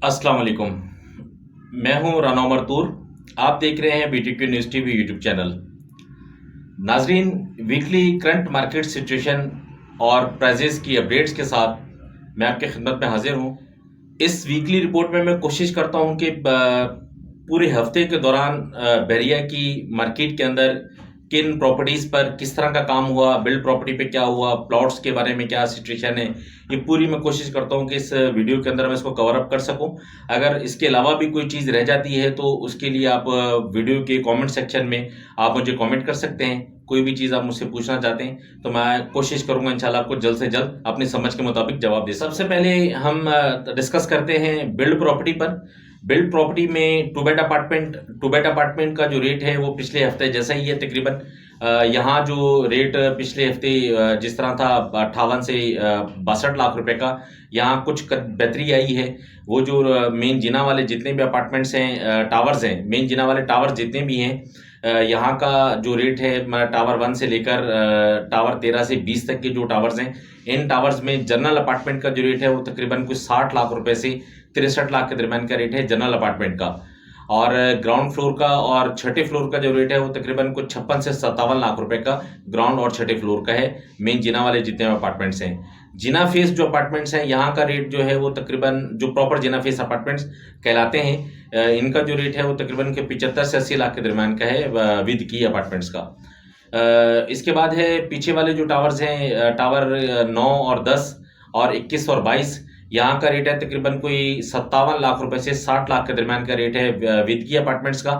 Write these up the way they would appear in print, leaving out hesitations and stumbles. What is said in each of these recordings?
अस्सलाम वालेकुम। मैं हूं राना उमर तूर। आप देख रहे हैं BTQ news TV YouTube channel. नाजरीन, वीकली करंट मार्केट सिचुएशन और प्राइजेस की अपडेट्स के साथ मैं आपके खिदमत में हाजिर हूं। इस वीकली रिपोर्ट में मैं कोशिश करता हूं कि पूरे हफ्ते के दौरान बहरिया की मार्केट के अंदर किन प्रॉपर्टीज़ पर किस तरह का काम हुआ, बिल्ड प्रॉपर्टी पे क्या हुआ, प्लॉट्स के बारे में क्या सिचुएशन है, ये पूरी मैं कोशिश करता हूं कि इस वीडियो के अंदर मैं इसको कवर अप कर सकूं। अगर इसके अलावा भी कोई चीज़ रह जाती है तो उसके लिए आप वीडियो के कमेंट सेक्शन में आप मुझे कमेंट कर सकते हैं। कोई भी चीज़ आप मुझसे पूछना चाहते हैं तो मैं कोशिश करूंगा इंशाल्लाह आपको जल्द से जल्द अपनी समझ के मुताबिक जवाब दे। सबसे पहले हम डिस्कस करते हैं बिल्ड प्रॉपर्टी पर। बिल्ड प्रॉपर्टी में टू बेड अपार्टमेंट का जो रेट है वो पिछले हफ्ते जैसा ही है तकरीबन। यहाँ जो रेट पिछले हफ्ते जिस तरह था 58 से 62 लाख रुपए का, यहाँ कुछ बेहतरी आई है। वो जो मेन जिना वाले जितने भी अपार्टमेंट्स हैं, टावर्स हैं, मेन जिना वाले टावर्स जितने भी हैं, यहाँ का जो रेट है टावर 1 से लेकर टावर 13 से 20 तक के जो टावर्स हैं, इन टावर्स में जनरल अपार्टमेंट का जो रेट है वो तकरीबन कुछ 60 लाख रुपए से 63 लाख के दरमियान का रेट है जनरल अपार्टमेंट का। और ग्राउंड फ्लोर का और छठे फ्लोर का जो रेट है वो तकरीबन कुछ 56 से 57 लाख रुपए का ग्राउंड और छठे फ्लोर का है, मेन जिना वाले जितने अपार्टमेंट्स हैं। जिना फेस जो अपार्टमेंट्स हैं, यहाँ का रेट जो है वो तकरीबन जो प्रॉपर जिना फेस अपार्टमेंट्स कहलाते हैं, इनका जो रेट है वो तकरीबन के 75 से 80 लाख के दरमियान का है विद की अपार्टमेंट्स का। इसके बाद है पीछे वाले जो टावर्स हैं, टावर 9 और 10 और 21 और 22, यहाँ का रेट है तकरीबन कोई 57 लाख रुपए से 60 लाख के दरमियान का रेट है विद की अपार्टमेंट्स का।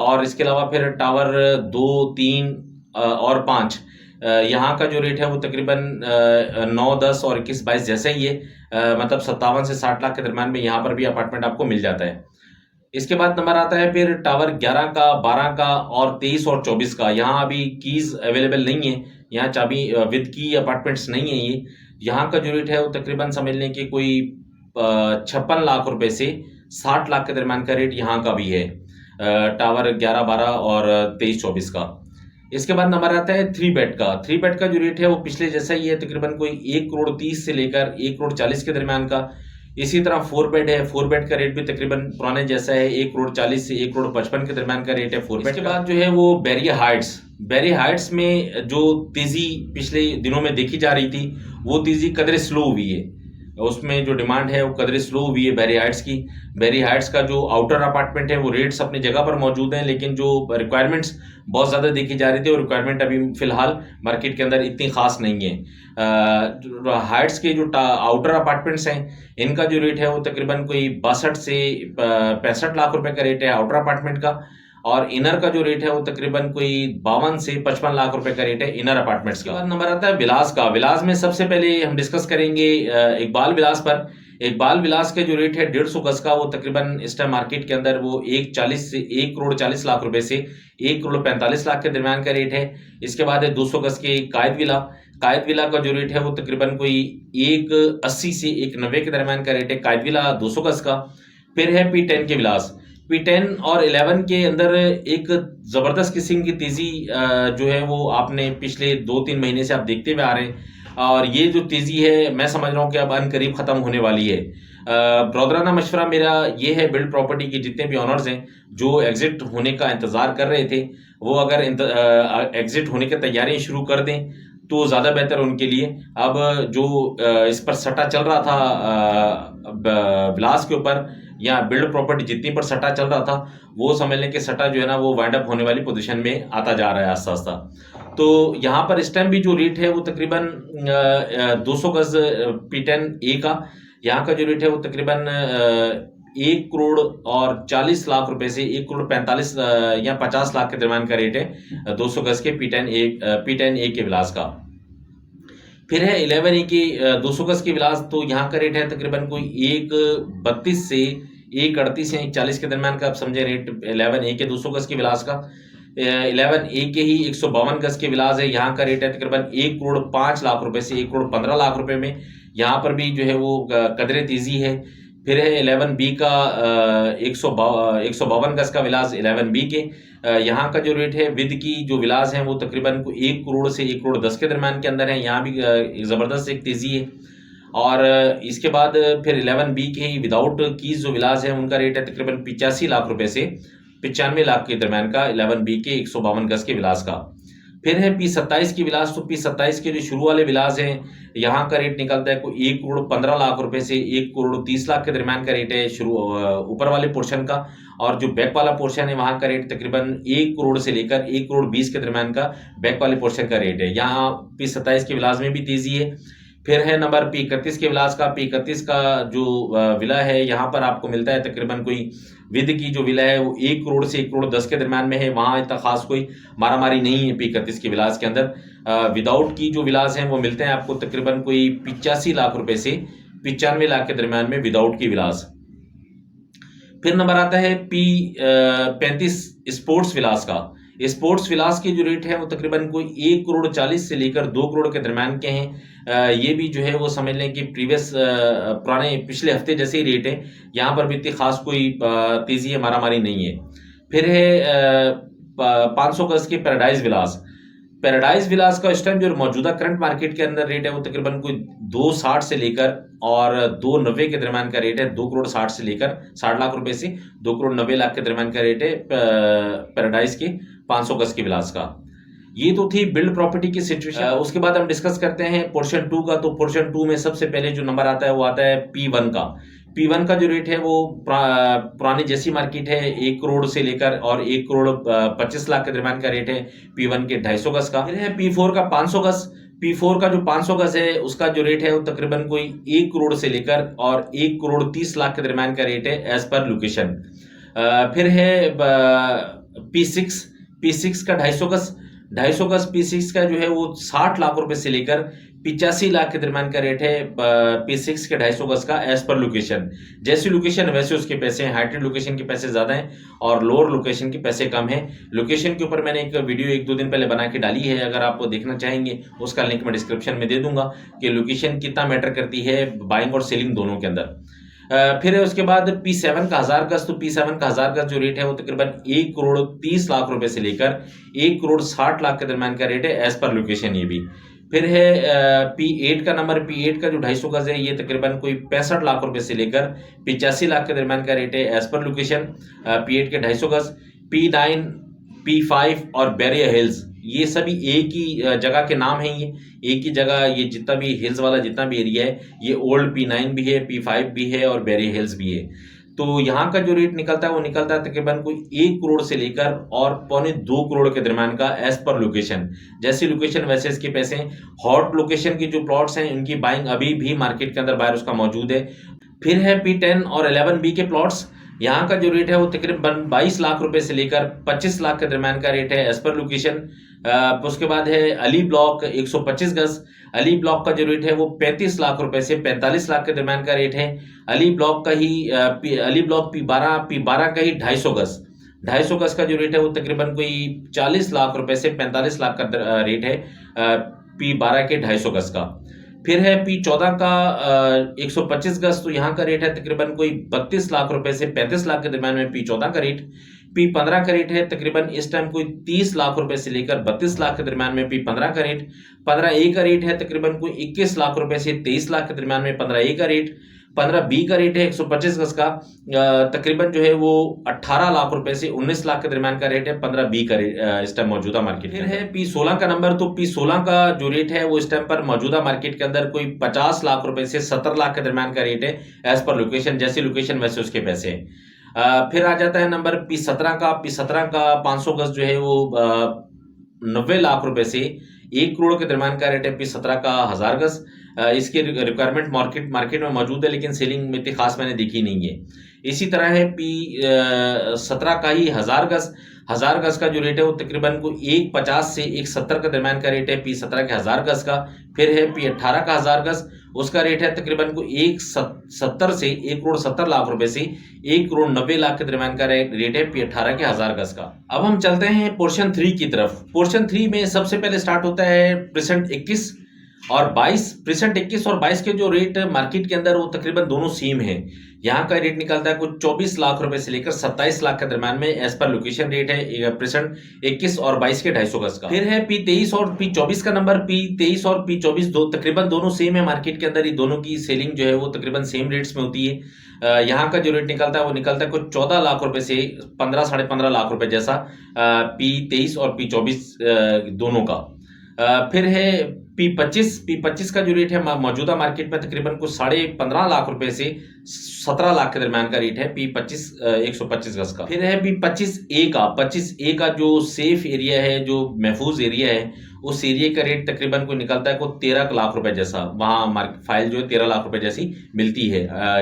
और इसके अलावा फिर टावर 2, 3 और 5, यहाँ का जो रेट है वो तकरीबन 9, 10 और 21, 22 जैसा ही है। मतलब 57 से 60 लाख के दरमियान में यहाँ पर भी अपार्टमेंट आपको मिल जाता है। इसके बाद नंबर आता है फिर टावर 11 का, 12 का और 23 और 24 का। यहाँ अभी कीज अवेलेबल नहीं है, यहाँ चाबी विद की अपार्टमेंट्स नहीं है ये। यहाँ का जो रेट है वो तकरीबन समझ लें कि कोई 56 लाख रुपए से 60 लाख के दरमियान का रेट यहाँ का भी है, टावर 11, 12 और 23, 24 का। इसके बाद नंबर आता है 3 बेड का। 3 बेड का जो रेट है वो पिछले जैसा ही है, तकरीबन कोई 1 करोड़ 30 से लेकर 1 करोड़ 40 के दरमियान का। इसी तरह 4 बेड है, 4 बेड का रेट भी तकरीबन पुराने जैसा है, 1 करोड़ 40 से 1 करोड़ 55 के दरमियान का रेट है 4 बेड। इसके बाद जो है वो बैरिया हाइट्स में जो तेजी पिछले दिनों में देखी जा रही थी वो तेजी कदरे स्लो हुई है। उसमें जो डिमांड है वो कदरे स्लो हुई है बैरिया हाइट्स की। बैरिया हाइट्स का जो आउटर अपार्टमेंट है वो रेट्स अपनी जगह पर मौजूद हैं, लेकिन जो रिक्वायरमेंट्स बहुत ज़्यादा देखी जा रही थी और रिक्वायरमेंट अभी फिलहाल मार्केट के अंदर इतनी खास नहीं है। हाइट्स के जो आउटर अपार्टमेंट्स हैं, इनका जो रेट है वो तकरीबन कोई 62 से 65 लाख रुपए का रेट है आउटर अपार्टमेंट का। और इनर का जो रेट है वो तकरीबन कोई 52 से 55 लाख रुपए का रेट है इनर अपार्टमेंट्स का। नंबर आता है विलास का। विलास में सबसे पहले हम डिस्कस करेंगे इकबाल विलास पर। इकबाल विलास के जो रेट है 150 गज का, वो तकरीबन इस टाइम मार्केट के अंदर वो 1 करोड़ 40 लाख रुपए से 1 करोड़ 45 लाख के दरमियान का रेट है। इसके बाद है 200 गज के कायद विला। कायद विला का जो रेट है वो तकरीबन कोई 180 से 190 के दरमियान का रेट है कायद विला 200 गज का। फिर है P10 के विलास। P10 और 11 के अंदर एक ज़बरदस्त किस्म की तेज़ी जो है वो आपने पिछले 2-3 महीने से आप देखते हुए आ रहे हैं, और ये जो तेज़ी है मैं समझ रहा हूँ कि अब अनकरीब ख़त्म होने वाली है। ब्रदराना मशवरा मेरा ये है, बिल्ड प्रॉपर्टी के जितने भी ऑनर्स हैं जो एग्ज़िट होने का इंतज़ार कर रहे थे, वो अगर एग्ज़िट होने की तैयारियाँ शुरू कर दें तो ज़्यादा बेहतर उनके लिए। अब जो इस पर सट्टा चल रहा था विलास के ऊपर या बिल्ड प्रॉपर्टी जितनी पर सट्टा चल रहा था, वो समझ लें कि सट्टा जो है ना वो वाइंड अप होने वाली पोजीशन में आता जा रहा है आस्ता आस्ता। तो यहाँ पर इस टाइम भी जो रेट है वो तकरीबन 200 गज P10 ए का, यहाँ का जो रेट है वो तकरीबन 1 करोड़ और 40 लाख रुपए से 1 करोड़ 45 या 50 लाख के दरमियान का रेट है 200 गज के P10 ए के विलास का। फिर है 11 ए के 200 गज के विलास। तो यहाँ का रेट है तकरीबन कोई 132 से 138 या 140 के दरमियान का, आप समझे रेट 11 ए के 200 गज के विलास का। 11 ए के ही 152 गज के विलास है, यहाँ का रेट है तकरीबन 1 करोड़ 5 लाख रुपए से 1 करोड़ 15 लाख रुपए में। यहाँ पर भी जो है वो कदरे तेजी है। फिर है 11 बी का 152 गज का विलास 11 बी के। यहाँ का जो रेट है विद की जो विलास हैं वो तकरीबन 1 करोड़ से 1 करोड़ 10 के दरमियान के अंदर है, यहाँ भी ज़बरदस्त एक तेज़ी है। और इसके बाद फिर 11B के ही विदाउट कीज जो विलास है उनका रेट है तकरीबन 85 लाख रुपए से 95 लाख के दरमियान का 11B के 152 गज के विलास का। फिर है P27 की विलास। तो P27 के जो शुरू वाले विलास हैं यहाँ का रेट निकलता है कोई 1 करोड़ 15 लाख रुपए से 1 करोड़ 30 लाख के दरमियान का रेट है शुरू ऊपर वाले पोर्शन का। और जो बैक वाला पोर्शन है वहाँ का रेट तकरीबन 1 करोड़ से लेकर 1 करोड़ 20 के दरमियान का बैक वाले पोर्शन का रेट है। यहाँ P27 के विलास में भी तेजी है। फिर है नंबर P31 के विलास का। P31 का जो विला है यहाँ पर आपको मिलता है तकरीबन कोई विद की जो विला है वो 1 करोड़ से 1 करोड़ 10 के दरमियान में है। वहाँ इतना खास कोई मारामारी नहीं है P31 के विलास के अंदर। विदाउट की जो विलास हैं वो मिलते हैं आपको तकरीबन कोई 85 लाख रुपए से 95 लाख के दरमियान में विदाउट की विलास। फिर नंबर आता है P35 स्पोर्ट्स विलास का। स्पोर्ट्स विलास के जो रेट है वो तकरीबन कोई 1 करोड़ 40 से लेकर 2 करोड़ के दरमियान के हैं। ये भी जो है वो समझ लें कि प्रीवियस पुराने पिछले हफ्ते जैसे ही रेट है। यहाँ पर भी इतनी खास कोई तेजी है मारामारी नहीं है। फिर है 500 गज के पैराडाइज विलास। पैराडाइज विलास का इस टाइम जो मौजूदा करंट मार्केट के अंदर रेट है वो तकरीबन कोई 260 से लेकर और 290 के दरमियान का रेट है। 2 करोड़ 60 से लेकर 60 लाख रुपए से 2 करोड़ 90 लाख के दरमियान का रेट है पैराडाइज के 500 गज के विलास का। ये तो थी बिल्ड प्रॉपर्टी की सिचुएशन। उसके बाद हम डिस्कस करते हैं पोर्शन 2 का। तो पोर्शन 2 में सबसे पहले जो नंबर आता है वो आता है P1 का। P1 का जो रेट है वो पुरानी जैसी मार्केट है 1 करोड़ से लेकर और 1 करोड़ 25 लाख के दरमियान का रेट है P1 के 250 गज का। फिर है P4 का 500 गज। P4 का जो 500 गज है उसका जो रेट है वो तकरीबन कोई 1 करोड़ से लेकर और 1 करोड़ 30 लाख के दरमियान का रेट है एज पर लोकेशन। फिर है P6 का 250 गज। 250 गज P6 का जो है वो 60 लाख रुपए से लेकर 85 लाख के दरमियान का रेट है P6 के 250 गज का एज पर लोकेशन। जैसी लोकेशन वैसे उसके पैसे हैं। हाइटेड लोकेशन के पैसे ज्यादा हैं और लोअर लोकेशन के पैसे कम हैं। लोकेशन के ऊपर मैंने एक वीडियो 1-2 दिन पहले बना के डाली है, अगर आप देखना चाहेंगे उसका लिंक मैं डिस्क्रिप्शन में दे दूंगा कि लोकेशन कितना मैटर करती है बाइंग और सेलिंग दोनों के अंदर। फिर है उसके बाद P7 का 1000 गज। तो P7 का 1000 गज जो रेट है वो तकरीबन 1 करोड़ 30 लाख रुपए से लेकर 1 करोड़ 60 लाख के दरमियान का रेट है एज पर लोकेशन ये भी। फिर है P8 का नंबर। P8 का जो 250 गज है ये तकरीबन कोई 65 लाख रुपए से लेकर 85 लाख के दरमियान का रेट है एज पर लोकेशन P8 के 250 गज। P9 P5 और बैरियर हिल्स ये सभी एक ही जगह के नाम हैं। ये एक ही जगह, ये जितना भी हिल्स वाला जितना भी एरिया है ये ओल्ड P9 भी है, P5 भी है और बैरियर हिल्स भी है। तो यहाँ का जो रेट निकलता है वो निकलता है तकरीबन कोई 1 करोड़ से लेकर और 1.25 करोड़ के दरमियान का एज पर लोकेशन। जैसी लोकेशन वैसे इसके पैसे हैं। हॉट लोकेशन की जो प्लॉट्स हैं उनकी बाइंग अभी भी मार्केट के अंदर बाहर उसका मौजूद है। फिर है P10 और 11B के प्लॉट्स। यहाँ का जो रेट है वो तकरीबन 22 लाख रुपए से लेकर 25 लाख के दरमियान का रेट है एज पर लोकेशन। उसके बाद है अली ब्लॉक 125 गज। अली ब्लॉक का जो रेट है वो 35 लाख रुपए से 45 लाख के दरमियान का रेट है। अली ब्लॉक का ही अली ब्लॉक P12 का ही 250 गज। 250 गज का जो रेट है वो तकरीबन कोई 40 लाख रुपए से 45 लाख का रेट है P12 के 250 गज का। फिर है P14 का 125 गज। तो यहाँ का रेट है तकरीबन कोई 32 लाख रुपए से 35 लाख के दरमियान में P14 का रेट। P15 का रेट है तकरीबन इस टाइम कोई 30 लाख रुपए से लेकर 32 लाख के दरमियान में P15 का रेट। 15A का रेट है तकरीबन कोई 21 लाख रुपए से 23 लाख के दरमियान में 15A का रेट। 15B का रेट है 125 गज का तकरीबन जो है वो 18 लाख रुपए से 19 लाख के दरमियान का रेट है 15B का रेट इस टाइम मौजूदा मार्केट। फिर है P16 का नंबर। तो P16 का जो रेट है वो इस टाइम पर मौजूदा मार्केट के अंदर कोई 50 लाख रुपए से 70 लाख के दरमियान का रेट है एज पर लोकेशन। जैसी लोकेशन वैसे उसके पैसे हैं। फिर आ जाता है नंबर P17 का। P17 का 500 गज जो है वो 90 लाख रुपए से 1 करोड़ के दरमियान का रेट है। P17 का 1000 गज। इसकी रिक्वायरमेंट मार्केट में मौजूद है लेकिन सेलिंग में इतनी खास मैंने देखी नहीं है। इसी तरह है P17 का ही 1000 गज। 1000 गज का जो रेट है वो तकरीबन को 150 से 170 के दरमियान का रेट है P17 के 1000 गज का। फिर है P18 का 1000 गज। उसका रेट है तकरीबन को 170 से 1 करोड़ 70 लाख रुपए से 1 करोड़ 90 लाख के दरमियान का रेट है P18 के 1000 गज का। अब हम चलते हैं पोर्शन 3 की तरफ। पोर्शन 3 में सबसे पहले स्टार्ट होता है प्रेजेंट 21 और 22 प्रेजेंट 21 और 22 के जो रेट मार्केट के अंदर वो तकरीबन दोनों सेम है। यहाँ का रेट निकलता है कुछ 24 लाख रुपए से लेकर 27 लाख के दरम्यान में एज पर लोकेशन रेट है प्रेजेंट 21 और 22 के 250 गज का। फिर है P23 और P24 का नंबर। P23 और P24 दो तकरीबन दोनों सेम है मार्केट के अंदर, ये दोनों की सेलिंग जो है वो तकरीबन सेम रेट्स में होती है। यहाँ का जो रेट निकलता है वो निकलता है कुछ 14 लाख रुपए से 15 साढ़े 15 लाख रुपए जैसा P23 और P24 दोनों का। फिर है P25 का जो रेट है मौजूदा मार्केट में तकरीबन कुछ 15.5 लाख रुपए से 17 लाख के दरम्यान का रेट है P25 125 गज का। फिर है P25A का जो सेफ एरिया है, जो महफूज एरिया है, उस एरिया का रेट तकरीबन को निकलता है को 13 लाख रुपए जैसा। वहाँ मार्केट फाइल जो है 13 लाख रुपए जैसी मिलती है।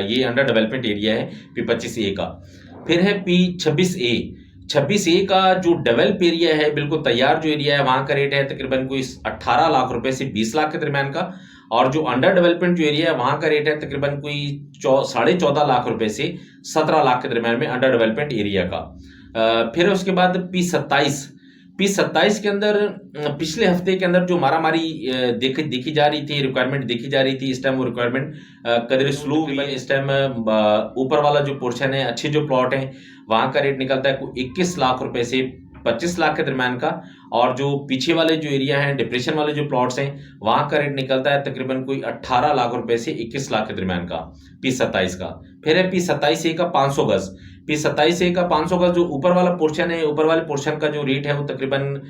ये अंडर डेवलपमेंट एरिया है P25A का। फिर है P26A का जो डेवलप एरिया है, बिल्कुल तैयार जो एरिया है, वहां का रेट है तकरीबन कोई 18 लाख रुपए से 20 लाख के दरमियान का। और जो अंडर डेवलपमेंट जो एरिया है वहां का रेट है तकरीबन कोई 14.5 लाख रुपए से 17 लाख के दरमियान में अंडर डेवलपमेंट एरिया का। फिर उसके बाद P27 के अंदर पिछले हफ्ते के अंदर जो मारामारी देखी जा रही थी, रिक्वायरमेंट देखी जा रही थी, इस टाइम वो रिक्वायरमेंट कदर स्लो हुई है। इस टाइम ऊपर वाला जो पोर्शन है, अच्छे जो प्लॉट हैं, वहां का रेट निकलता है 21 लाख रुपए से 25 लाख के दरमियान का। और जो पीछे वाले जो एरिया हैं, डिप्रेशन वाले जो प्लॉट्स हैं, वहां का रेट निकलता है तकरीबन कोई 18 लाख रुपए से 21 लाख के दरमियान का P27 का। फिर है P27A का 500 गज। P27A का 500 गज जो ऊपर वाला पोर्शन है, ऊपर वाले पोर्शन का जो रेट है वो तकरीबन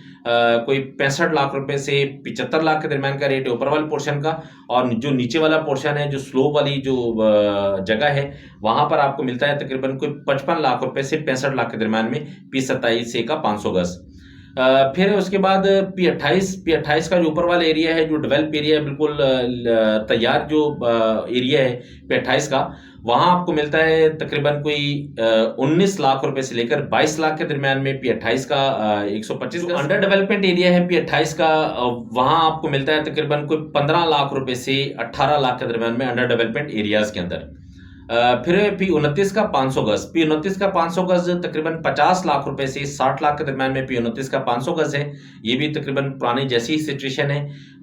कोई 65 लाख रुपए से 75 लाख के दरमियान का रेट है ऊपर वाले पोर्शन का। और जो नीचे वाला पोर्शन है, जो स्लोप वाली जो जगह है, वहां पर आपको मिलता है तकरीबन कोई 55 लाख रुपए से 65 लाख के दरमियान में P27A का 500 गज। फिर उसके बाद P28 का जो ऊपर वाला एरिया है, जो डेवलप एरिया है, बिल्कुल तैयार जो एरिया है P28 का, वहां आपको मिलता है तकरीबन कोई 19 लाख रुपए से लेकर 22 लाख के दरमियान में P28 का 125 का। अंडर डेवलपमेंट एरिया है P28 का, वहां आपको मिलता है तकरीबन कोई 15 लाख रुपए से 18 लाख के दरमियान में अंडर डेवलपमेंट एरियाज के अंदर। फिर P29 का 500 गज। P29 का 500 गज तकरीबन 50 लाख रुपए से 60 लाख के दरमियान में P29 का 500 गज है। ये भी तकरीबन पुरानी जैसी ही सिचुएशन है।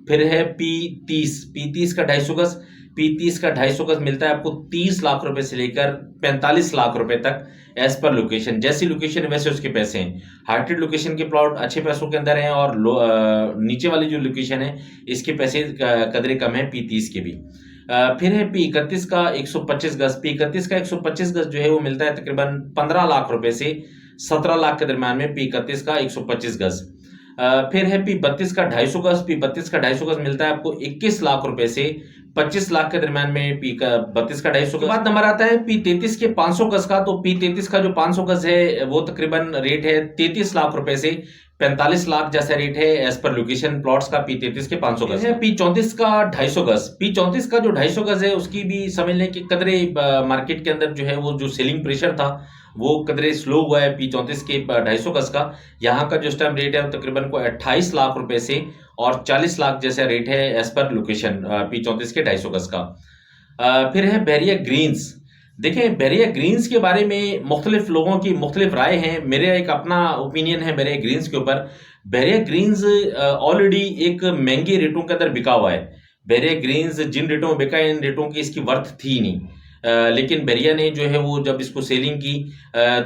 फिर है P30 का 250 गज। P30 का 250 गज मिलता है आपको 30 लाख रुपए से लेकर 45 लाख रुपए तक एज पर लोकेशन। जैसी लोकेशन वैसे उसके पैसे हैं। हार्टेड लोकेशन के प्लॉट अच्छे पैसों के अंदर हैं, और नीचे वाली जो लोकेशन है इसके पैसे कदरे कम है P30 के भी। फिर है P31 का 125 गज। P31 का 125 गज जो है वो मिलता है तकरीबन 15 लाख रुपए से 17 लाख के दरमियान में P31 का 125 गज। फिर है P32 का 250 गज। P32 का 250 गज मिलता है आपको 21 लाख रुपए से 25 लाख के दरमियान में P32 का 250 के बाद नंबर आता है P33 के 500 गज का। तो P33 का जो 500 गज है वो तकरीबन रेट है 33 लाख रुपए से 45 लाख जैसा रेट है एज पर लोकेशन प्लॉट्स का P33 के 500 गज है। P34 का 250 गज। P34 का जो 250 गज है उसकी भी समझ लें कि कदरे मार्केट के अंदर जो है वो जो सेलिंग प्रेशर था वो कदरे स्लो हुआ है P34 के 250 गज का। यहाँ का जो इस टाइम रेट है वो तकरीबन को 28 लाख रुपए से और 40 लाख जैसा रेट है एज पर लोकेशन P34 के 250 गज का। फिर है बैरिया ग्रीन्स। देखें, बैरिया ग्रीन्स के बारे में मुख्तलिफ लोगों की मुख्तलिफ राय हैं। मेरा एक अपना ओपिनियन है बैरिया ग्रीन्स के ऊपर। बैरिया ग्रीन्स ऑलरेडी एक महंगे रेटों के अंदर बिका हुआ है। बैरिया ग्रीन्स जिन रेटों में बिका, इन रेटों की इसकी वर्थ थी नहीं। लेकिन बैरिया ने जो है वो जब इसको सेलिंग की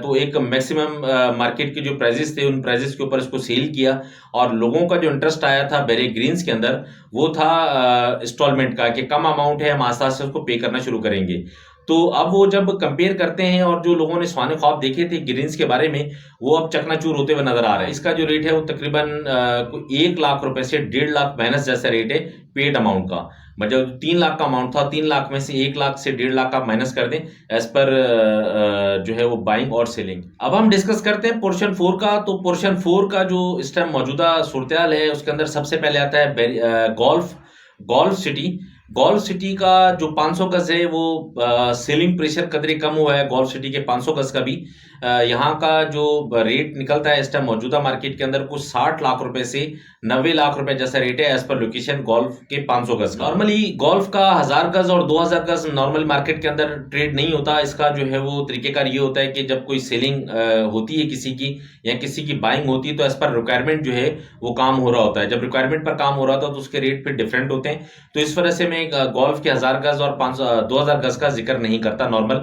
तो एक मैक्सिमम मार्केट के जो प्राइजेस थे उन प्राइजेस के ऊपर इसको सेल किया, और लोगों का जो इंटरेस्ट आया था बैरिया ग्रीन्स के अंदर वो था इंस्टॉलमेंट का, कि कम अमाउंट है, हम आस्ते आस्ते उसको पे करना शुरू करेंगे। तो अब वो जब कंपेयर करते हैं और जो लोगों ने स्वाने ख्वाब देखे थे ग्रीन्स के बारे में, वो अब चकनाचूर होते हुए नजर आ रहे हैं। इसका जो रेट है वो तकरीबन 1 लाख रुपए से 1.5 लाख माइनस जैसा रेट है पेड अमाउंट का। मतलब 3 लाख का अमाउंट था, 3 लाख में से 1 लाख से 1.5 लाख आप माइनस कर दें एज पर जो है वो बाइंग और सेलिंग। अब हम डिस्कस करते हैं पोर्शन 4 का। तो पोर्शन 4 का जो इस टाइम मौजूदा सूरत हाल है उसके अंदर सबसे पहले आता है गोल्फ सिटी का जो 500 गज है वो सेलिंग प्रेशर कदरे कम हुआ है। गोल्फ सिटी के 500 गज का भी यहाँ का जो रेट निकलता है इस टाइम मौजूदा मार्केट के अंदर कुछ 60 लाख रुपए से 90 लाख रुपए जैसा रेट है एज पर लोकेशन गोल्फ के 500 गज का। नॉर्मली गोल्फ का 1000 गज और 2000 गज नॉर्मल मार्केट के अंदर ट्रेड नहीं होता। इसका जो है वो तरीकेकार ये होता है कि जब कोई सेलिंग होती है किसी की या किसी की बाइंग होती है तो एज पर रिक्वायरमेंट जो है वो काम हो रहा होता है। जब रिक्वायरमेंट पर काम हो रहा था तो उसके रेट फिर डिफरेंट होते हैं। तो इस वजह से मैं गोल्फ के 1000 गज और 2000 गज का जिक्र नहीं करता नॉर्मल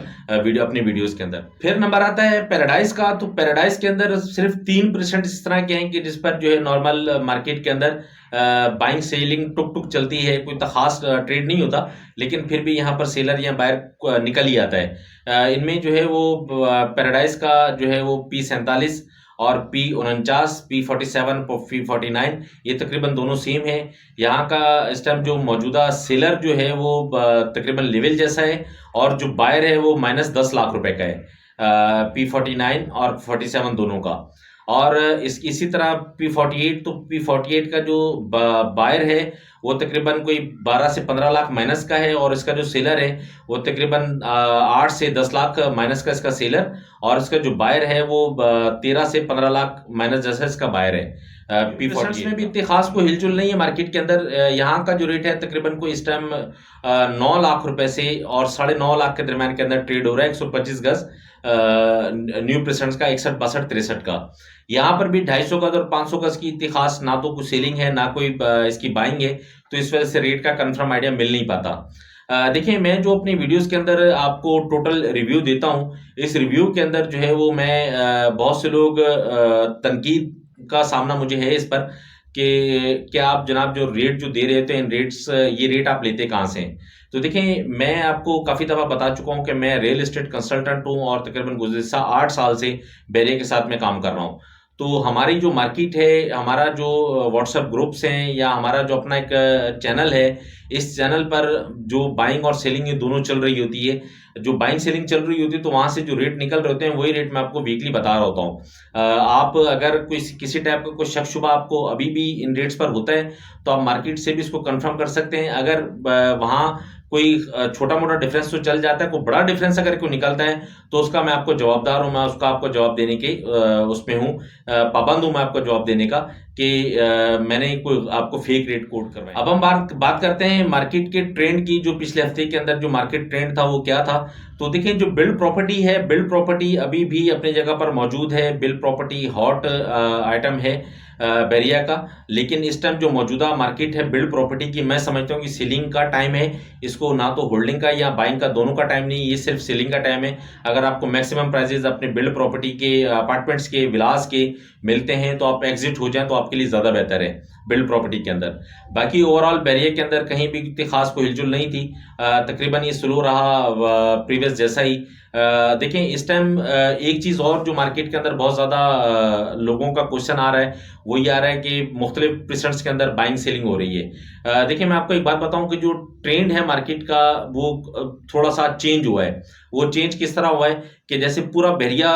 अपनी वीडियोस के अंदर। फिर नंबर आता है पैराडाइज का। तो पैराडाइज के अंदर सिर्फ 3% इस तरह के हैं कि जिस पर जो है नॉर्मल मार्केट के अंदर बाइंग सेलिंग टुक टुक चलती है, कोई तो खास ट्रेड नहीं होता, लेकिन फिर भी यहाँ पर सेलर या बायर निकल ही आता है। इनमें जो है वो पैराडाइज का जो है वो P47 और P49, P47, P49 ये तकरीबन दोनों सेम है। यहाँ का इस टाइम जो मौजूदा सेलर जो है वो तकरीबन लेवल जैसा है और जो बायर है वो -10 लाख रुपए का है P49 और 47 दोनों का। और इसी तरह P48, तो P48 का जो बायर है वो तकरीबन कोई 12 से 15 लाख माइनस का है और इसका जो सेलर है वो तकरीबन 8 से 10 लाख माइनस का इसका सेलर और इसका जो बायर है वो 13 से 15 लाख माइनस जैसा इसका बायर है। P48 में भी इतनी खास कोई हिलजुल नहीं है मार्केट के अंदर। यहाँ का जो रेट है तकरीबन कोई इस टाइम 9 लाख रुपए से और 9.5 लाख के दरम्यान के अंदर ट्रेड हो रहा है 125 गज न्यू प्रेसेंट्स का 61, 62, 63 का। यहाँ पर भी 250 गज और 500 गज की इतनी खास ना तो कोई सेलिंग है ना कोई इसकी बाइंग है, तो इस वजह से रेट का कंफर्म आइडिया मिल नहीं पाता। देखिए, मैं जो अपनी वीडियोस के अंदर आपको टोटल रिव्यू देता हूँ, इस रिव्यू के अंदर जो है वो मैं बहुत से लोग तनकीद का सामना मुझे है इस पर कि क्या आप जनाब जो रेट जो दे रहे थे इन रेट्स ये रेट आप लेते कहाँ से हैं। तो देखें, मैं आपको काफ़ी दफ़ा बता चुका हूँ कि मैं रियल एस्टेट कंसल्टेंट हूँ और तकरीबन गुज़िश्ता 8 साल से बैरिया के साथ मैं काम कर रहा हूँ। तो हमारी जो मार्केट है, हमारा जो व्हाट्सएप ग्रुप्स हैं या हमारा जो अपना एक चैनल है, इस चैनल पर जो बाइंग और सेलिंग ये दोनों चल रही होती है। जो बाइंग सेलिंग चल रही होती है तो वहाँ से जो रेट निकल रहे होते हैं वही रेट मैं आपको वीकली बता रहा होता हूँ। आप अगर कोई किसी टाइप का कोई शक शुबा आपको अभी भी इन रेट्स पर होता है तो आप मार्केट से भी इसको कंफर्म कर सकते हैं। अगर वहाँ कोई छोटा मोटा डिफरेंस तो चल जाता है, कोई बड़ा डिफरेंस अगर कोई निकलता है तो उसका मैं आपको जवाबदार हूँ, मैं उसका आपको जवाब देने के उसमें हूँ, पाबंद हूँ मैं आपको जवाब देने का कि मैंने कोई आपको फेक रेट कोट करवाया। अब हम बात करते हैं मार्केट के ट्रेंड की। जो पिछले हफ्ते के अंदर जो मार्केट ट्रेंड था वो क्या था। तो देखिए, जो बिल्ड प्रॉपर्टी है, बिल्ड प्रॉपर्टी अभी भी अपनी जगह पर मौजूद है। बिल्ड प्रॉपर्टी हॉट आइटम है बैरिया का, लेकिन इस टाइम जो मौजूदा मार्केट है बिल्ड प्रॉपर्टी की, मैं समझता हूँ कि सेलिंग का टाइम है। इसको ना तो होल्डिंग का या बाइंग का दोनों का टाइम नहीं, ये सिर्फ सेलिंग का टाइम है। अगर आपको मैक्सिमम प्राइजेस अपने बिल्ड प्रॉपर्टी के, अपार्टमेंट्स के, विलास के मिलते हैं तो आप एग्जिट हो जाएं तो आपके लिए ज़्यादा बेहतर है बिल्ड प्रॉपर्टी के अंदर। बाकी ओवरऑल बैरिया के अंदर कहीं भी इतनी खास कोई हिलजुल नहीं थी। तकरीबन ये स्लो रहा प्रीवियस जैसा ही। देखें, इस टाइम एक चीज़ और जो मार्केट के अंदर बहुत ज़्यादा लोगों का क्वेश्चन आ रहा है वो ये आ रहा है कि मुख्तलिफ प्रेसेंट्स के अंदर बाइंग सेलिंग हो रही है। देखिए, मैं आपको एक बात बताऊं कि जो ट्रेंड है मार्केट का वो थोड़ा सा चेंज हुआ है। वो चेंज किस तरह हुआ है कि जैसे पूरा बैरिया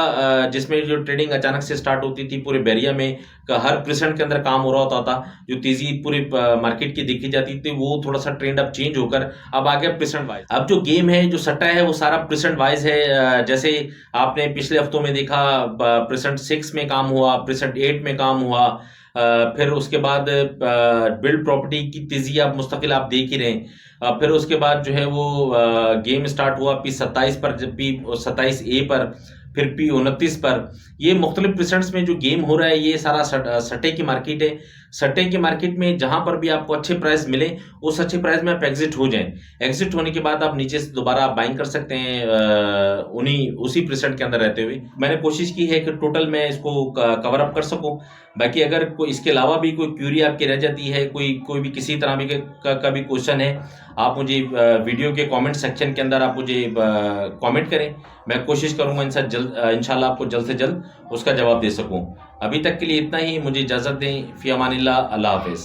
जिसमें जो ट्रेडिंग अचानक से स्टार्ट होती थी, पूरे बैरिया में हर प्रेसेंट के अंदर काम हो रहा होता था, जो तेजी पूरी मार्केट की देखी जाती थी, वो थोड़ा सा ट्रेंड अब चेंज होकर अब आ गया प्रेसेंट वाइज। अब जो गेम है, जो सट्टा है, वो सारा प्रेसेंट वाइज है। जैसे आपने पिछले हफ्तों में देखा प्रेसेंट 6 में काम हुआ, प्रेसेंट 8 में काम हुआ, फिर उसके बाद बिल्ड प्रॉपर्टी की तेजी आप मुस्तकिल आप देख ही रहे हैं। फिर उसके बाद जो है वो गेम स्टार्ट हुआ P27 पर, P27A पर, फिर P29 पर। ये मुख्तलिफ प्रेसेंट्स में जो गेम हो रहा है ये सारा सट्टे की मार्केट है। सट्टे की मार्केट में जहां पर भी आपको अच्छे प्राइस मिले उस अच्छे प्राइस में आप एग्जिट हो जाएं। एग्जिट होने के बाद आप नीचे से दोबारा आप बाइंग कर सकते हैं उसी प्रेसेंट के अंदर रहते हुए। मैंने कोशिश की है कि टोटल मैं इसको कवर अप कर सकूं। बाकी अगर कोई इसके अलावा भी कोई क्यूरी आपकी रह जाती है, कोई भी किसी तरह भी का भी क्वेश्चन है, आप मुझे वीडियो के कमेंट सेक्शन के अंदर आप मुझे कमेंट करें। मैं कोशिश करूंगा इंशाल्लाह आपको जल्द से जल्द उसका जवाब दे सकूं। अभी तक के लिए इतना ही। मुझे इजाज़त दें। फ़ी अमानिल्लाह। अल्लाह हाफ़िज़।